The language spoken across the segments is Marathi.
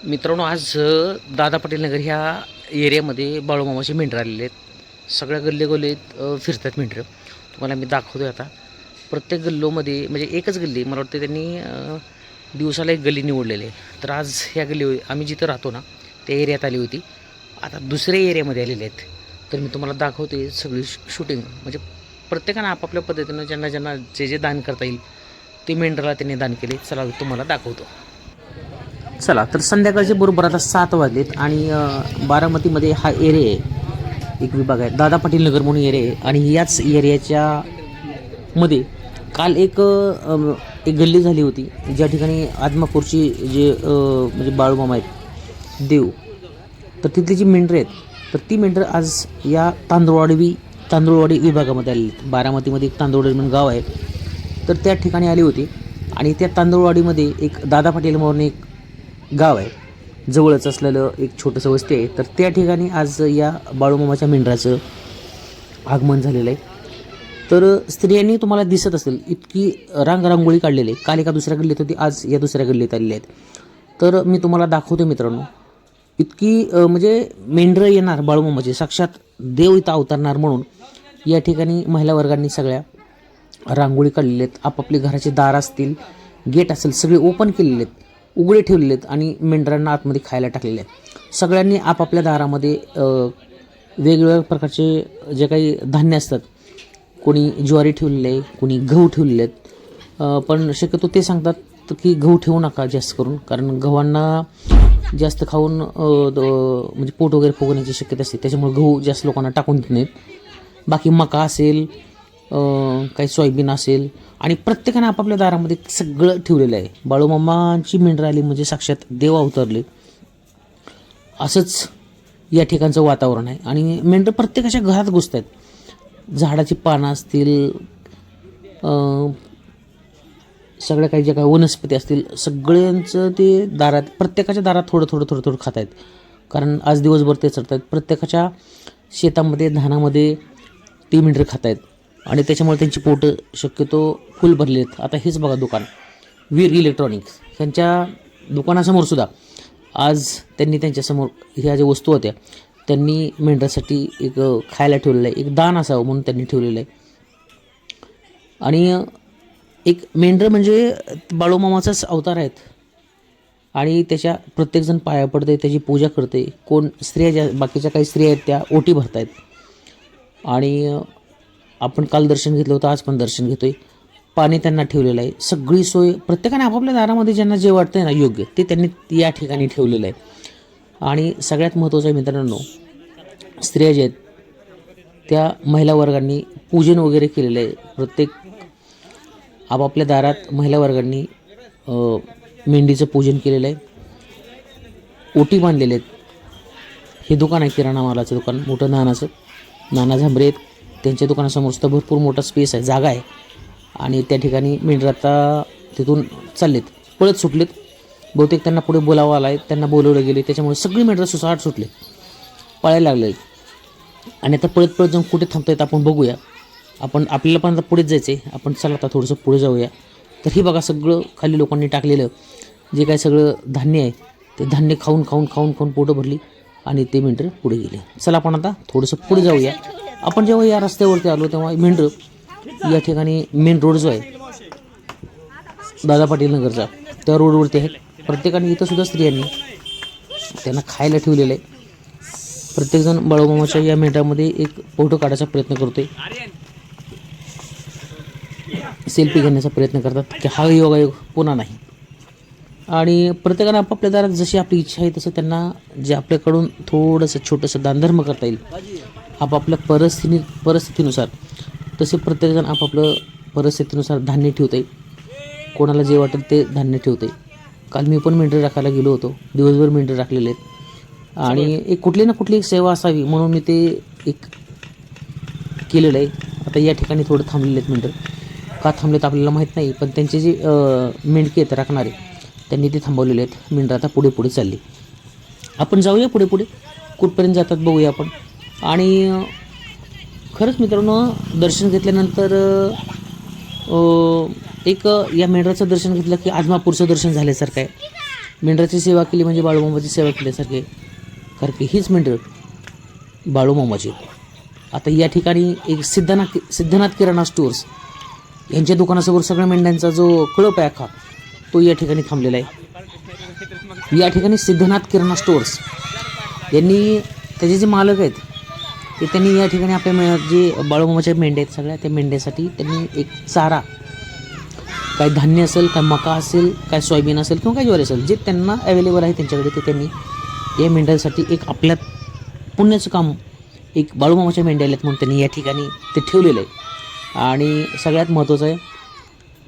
मित्रांनो, आज दादा पाटील नगर ह्या एरियामध्ये बाळूमामाचे मेंढरं आलेले आहेत. सगळ्या गल्लीगल्लीत फिरतात मेंढरं. तुम्हाला मी दाखवतोय आता. प्रत्येक गल्लोमध्ये म्हणजे एकच गल्ली, मला वाटतं त्यांनी दिवसाला एक गल्ली निवडलेली आहे. तर आज ह्या गल्ली आम्ही जिथं राहतो ना त्या एरियात आली होती. आता दुसऱ्या एरियामध्ये आलेले आहेत. तर मी तुम्हाला दाखवते सगळी शूटिंग. म्हणजे प्रत्येकानं आपापल्या पद्धतीनं ज्यांना ज्यांना जे जे दान करता येईल ते मेंढराला त्यांनी दान केले. चला तुम्हाला दाखवतो. चला तर संध्याकाळचे बरोबर आता 7 वाजलेत आणि बारामतीमध्ये हा एरिया आहे, एक विभाग आहे दादा पाटील नगर म्हणून एरिया आहे. आणि याच एरियाच्या मध्ये काल एक गल्ली झाली होती ज्या ठिकाणी आदमापूरची जे म्हणजे बाळूमामा आहेत देव, तर तिथली जी मेंढरं आहेत तर ती मेंढरं आज या तांदूळवाडी विभागामध्ये आलेली आहेत. बारामतीमध्ये एक तांदूळवाडी म्हणून गाव आहे, तर त्या ठिकाणी आली होती. आणि त्या तांदूळवाडीमध्ये एक दादा पाटील म्हणून एक गाव आहे, जवळच असलेलं एक छोटंसं वस्ती आहे. तर त्या ठिकाणी आज या बाळूमामाच्या मेंढराचं आगमन झालेलं आहे. तर स्त्रियांनी तुम्हाला दिसत असेल इतकी रांगोळी काढलेली आहे. काल एका दुसऱ्या गल्लीत होती, आज या दुसऱ्या गल्लीत आलेले आहेत. तर मी तुम्हाला दाखवतो मित्रांनो, इतकी म्हणजे मेंढरं येणार बाळूमामाचे, साक्षात देव इथं अवतरणार म्हणून या ठिकाणी महिला वर्गांनी सगळ्या रांगोळी काढलेल्या आहेत. आपापली घराचे दार असतील, गेट असेल, सगळे ओपन केलेले आहेत, उघडे ठेवलेले आहेत आणि मेंढरांना आतमध्ये खायला टाकलेले आहेत. सगळ्यांनी आपापल्या दारामध्ये वेगवेगळ्या प्रकारचे जे काही धान्य असतात, कोणी ज्वारी ठेवलेले आहे, कोणी गहू ठेवलेले आहेत. पण शक्यतो ते सांगतात की गहू ठेवू नका जास्त करून, कारण गव्हांना जास्त खाऊन म्हणजे पोट वगैरे फुगण्याची शक्यता असते, त्याच्यामुळे गहू जास्त लोकांना टाकून देत नाहीत. बाकी मका असेल, काही सोयाबीन असेल, आणि प्रत्येकानं आपापल्या दारामध्ये सगळं ठेवलेलं आहे. बाळूमामाची मेंढरं आली म्हणजे साक्षात देव अवतरले असंच या ठिकाणचं वातावरण आहे. आणि मेंढरं प्रत्येकाच्या घरात घुसत आहेत. झाडाची पानं असतील, सगळ्या काही ज्या काही वनस्पती असतील, सगळ्यांचं ते दारात, प्रत्येकाच्या दारात थोडं थोडं थोडं थोडं खात आहेत. कारण आज दिवसभर ते चढत आहेत. प्रत्येकाच्या शेतामध्ये, धानामध्ये ती मेंढरं खात आहेत आणि त्याच्यामुळे त्यांची पोटं शक्यतो फुल भरली आहेत. आता हेच बघा दुकान वीर इलेक्ट्रॉनिक्स, ह्यांच्या दुकानासमोरसुद्धा आज त्यांनी त्यांच्यासमोर ह्या ज्या वस्तू होत्या त्यांनी मेंढरासाठी एक खायला ठेवलेलं आहे, एक दान असावं म्हणून त्यांनी ठेवलेलं आहे. आणि एक मेंढरं म्हणजे बाळूमामाचाच अवतार आहेत आणि त्याच्या प्रत्येकजण पाया पडते, त्याची पूजा करते. कोण स्त्रिया, ज्या बाकीच्या काही स्त्रिया आहेत त्या ओटी भरत आहेत. आणि आपण काल दर्शन घेतलं होतं, आज पण दर्शन घेतोय. पाणी त्यांना ठेवलेलं आहे, सगळी सोय प्रत्येकाने आपापल्या दारामध्ये ज्यांना जे वाटतंय ना योग्य ते त्यांनी या ठिकाणी ठेवलेलं आहे. आणि सगळ्यात महत्त्वाचं आहे मित्रांनो, स्त्रिया ज्या आहेत त्या महिला वर्गांनी पूजन वगैरे केलेलं आहे. प्रत्येक आपापल्या दारात महिला वर्गांनी मेंढीचं पूजन केलेलं आहे, ओटी बांधलेले आहेत. हे दुकान आहे किराणा मालाचं दुकान, मोठं नाना झांबरे आहेत. त्यांच्या दुकानासमोर सुद्धा भरपूर मोठा स्पेस आहे, जागा आहे. आणि त्या ठिकाणी मेंढरं आता तिथून चाललेत, पळत सुटलेत. बहुतेक त्यांना पुढे बोलावं आला आहे, त्यांना बोलवलं गेले, त्याच्यामुळे सगळी मेंढरं सुसाट सुटले, पळायला लागले. आणि आता पळत पळत जाऊन कुठे थांबतायत आपण बघूया. आपल्याला पण आता पुढेच जायचं आहे, आपण चला आता थोडंसं पुढे जाऊया. तर हे बघा सगळं खाली लोकांनी टाकलेलं जे काय सगळं धान्य आहे ते धान्य खाऊन खाऊन खाऊन खाऊन पोटं भरली आणि ते मेंढरं पुढे गेले. चला आपण आता थोडंसं पुढे जाऊया. आपण जेव्हा या रस्त्यावरती आलो तेव्हा मेंढरं या ठिकाणी मेन रोड जो आहे दादा पाटील नगरचा त्या रोडवरती आहे. प्रत्येकाने इथं सुद्धा स्त्रियांनी त्यांना खायला ठेवलेलं आहे. प्रत्येकजण बाळूमामाच्या या मेंढरामध्ये एक फोटो काढायचा प्रयत्न करतोय, सेल्फी घेण्याचा प्रयत्न करतात की हा योगायोग पुन्हा नाही. आणि प्रत्येकानं आपापल्या दारात जशी आपली इच्छा आहे तसं त्यांना जे आपल्याकडून थोडंसं छोटंसं दानधर्म करता येईल आपापल्या परिस्थितीनुसार तसे प्रत्येकजण आपापलं परिस्थितीनुसार धान्य ठेवते. कोणाला जे वाटेल ते धान्य ठेवते. काल मी पण मेंढरं राखायला गेलो होतो, दिवसभर मेंढरं राखलेले आहेत. आणि एक कुठली ना कुठली एक सेवा असावी म्हणून मी ते एक केलेलं आहे. आता या ठिकाणी थोडं थांबलेले आहेत मेंढरं. का थांबलेत आपल्याला माहीत नाही, पण त्यांचे जे मेंढके आहेत राखणारे त्यांनी ते थांबवलेले आहेत. मेंढरं आता पुढे पुढे चालली. आपण जाऊया पुढे पुढे, कुठपर्यंत जातात बघूया आपण. आणि खरंच मित्रांनो, दर्शन घेतल्यानंतर एक या मेंढराचं दर्शन घेतलं की आदमापूरचं दर्शन झाल्यासारखं आहे. मेंढराची सेवा केली म्हणजे बाळूमामाची सेवा केल्यासारखे, कारण की हीच मेंढरं बाळूमामाची. आता या ठिकाणी एक सिद्धनाथ किराणा स्टोअर्स यांच्या दुकानासमोर सगळ्या मेंढ्यांचा जो कळप आहे अख्खा तो या ठिकाणी थांबलेला आहे. या ठिकाणी सिद्धनाथ किराणा स्टोअर्स यांनी त्याचे जे मालक आहेत ते त्यांनी या ठिकाणी आपल्या जे बाळूमामाच्या मेंढ्या आहेत सगळ्या त्या मेंढ्यासाठी त्यांनी एक चारा, काय धान्य असेल, काय मका असेल, काय सोयाबीन असेल किंवा काय ज्वारी असेल, जे त्यांना अवेलेबल आहे त्यांच्याकडे ते त्यांनी या मेंढ्यांसाठी एक आपल्या पुण्याचं काम एक बाळूमामाच्या मेंढ्या आल्यात म्हणून त्यांनी या ठिकाणी ते ठेवलेलं आहे. आणि सगळ्यात महत्त्वाचं आहे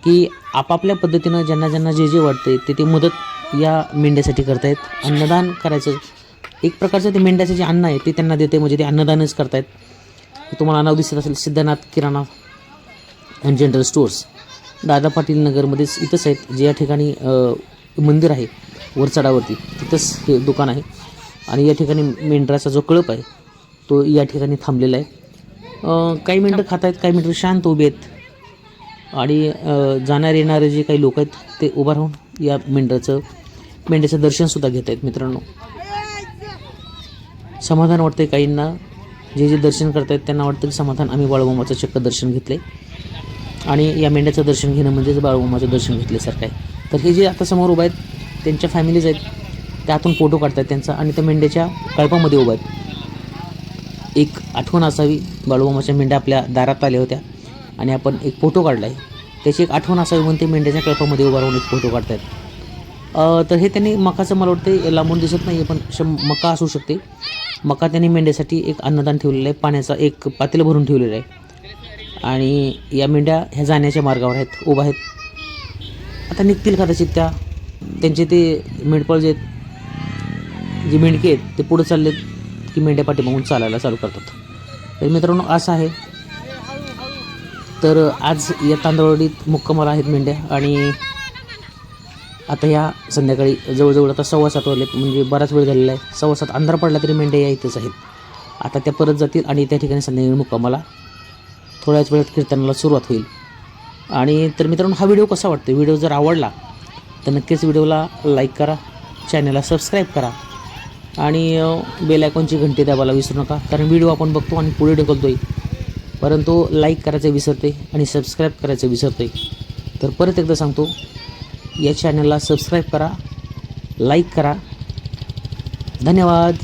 की आपापल्या पद्धतीनं ज्यांना जे जे वाटते ते मदत या मेंढ्यासाठी करतायत. अन्नदान करायचं एक प्रकारचं ते मेंढ्याचं जे अन्न आहे ते त्यांना देते, म्हणजे ते अन्नदानच करतायत. तुम्हाला नाव दिसत असेल सिद्धनाथ किराणा and general stores, Dada Patil नगरमध्येच इथंच आहेत, जे या ठिकाणी मंदिर आहे वरचढावरती तिथंच हे दुकान आहे. आणि या ठिकाणी मेंढराचा जो कळप आहे तो या ठिकाणी थांबलेला आहे. काही मेंढरं खात आहेत, काही मेंढरं शांत उभे आहेत आणि जाणारे येणारे जे काही लोक आहेत ते उभं राहून या मेंढ्याचं दर्शनसुद्धा घेत आहेत. मित्रांनो, समाधान वाटतं आहे काहींना, जे दर्शन करत आहेत त्यांना वाटतं की समाधान, आम्ही बाळूमामाचं चक्क दर्शन घेतलं आहे आणि या मेंढ्याचं दर्शन घेणं म्हणजेच बाळूमामाचं दर्शन घेतल्यासारखं आहे. तर हे जे आता समोर उभं आहेत त्यांच्या फॅमिलीज आहेत, त्यातून फोटो काढतात त्यांचा आणि त्या मेंढ्याच्या कळपामध्ये उभं आहेत. एक आठवण असावी, बाळूमामाच्या मेंढ्या आपल्या दारात आल्या होत्या आणि आपण एक फोटो काढला आहे, त्याची एक आठवण असावी म्हणून ते मेंढ्याच्या कळपामध्ये उभा राहून एक फोटो काढत आहेत. तर हे त्यांनी मकाचं, मला वाटतं लांबून दिसत नाही आहे पण मका असू शकते. मका त्यांनी मेंढ्यासाठी एक अन्नदान ठेवलेलं आहे, पाण्याचा एक पातेलं भरून ठेवलेलं आहे आणि या मेंढ्या ह्या जाण्याच्या मार्गावर आहेत, उभा आहेत. आता निघतील कदाचित त्यांचे ते मेंढपाळ जे आहेत, जे मेंढके आहेत ते पुढे चाललेत की मेंढ्या पाठीमागून चालायला चालू करतात. तर मित्रांनो असं आहे. तर आज या तांदळवाडीत मुक्कामाला आहेत मेंढ्या आणि आता या संध्याकाळी जवळजवळ आता 7:15 वाजलेत, म्हणजे बराच वेळ झालेला आहे. 7:15 अंधार पडला तरी मेंढ्या या इथंच आहेत. आता त्या परत जातील आणि त्या ठिकाणी संध्याकाळी मुक्कामाला थोड्याच वेळात कीर्तनाला सुरुवात होईल. आणि तर मित्रांनो, हा व्हिडिओ कसा वाटतो, व्हिडिओ जर आवडला तर नक्कीच व्हिडिओला लाईक करा, चॅनलला सबस्क्राईब करा आणि बेल आयकॉनची घंटी दाबायला विसरू नका, कारण व्हिडिओ आपण बघतो आणि पुढे ढकलतोय परंतु लाईक करायचं विसरते आणि सबस्क्राईब करायचं विसरते. तर परत एकदा सांगतो, या चॅनलला सबस्क्राईब करा, लाईक करा. धन्यवाद.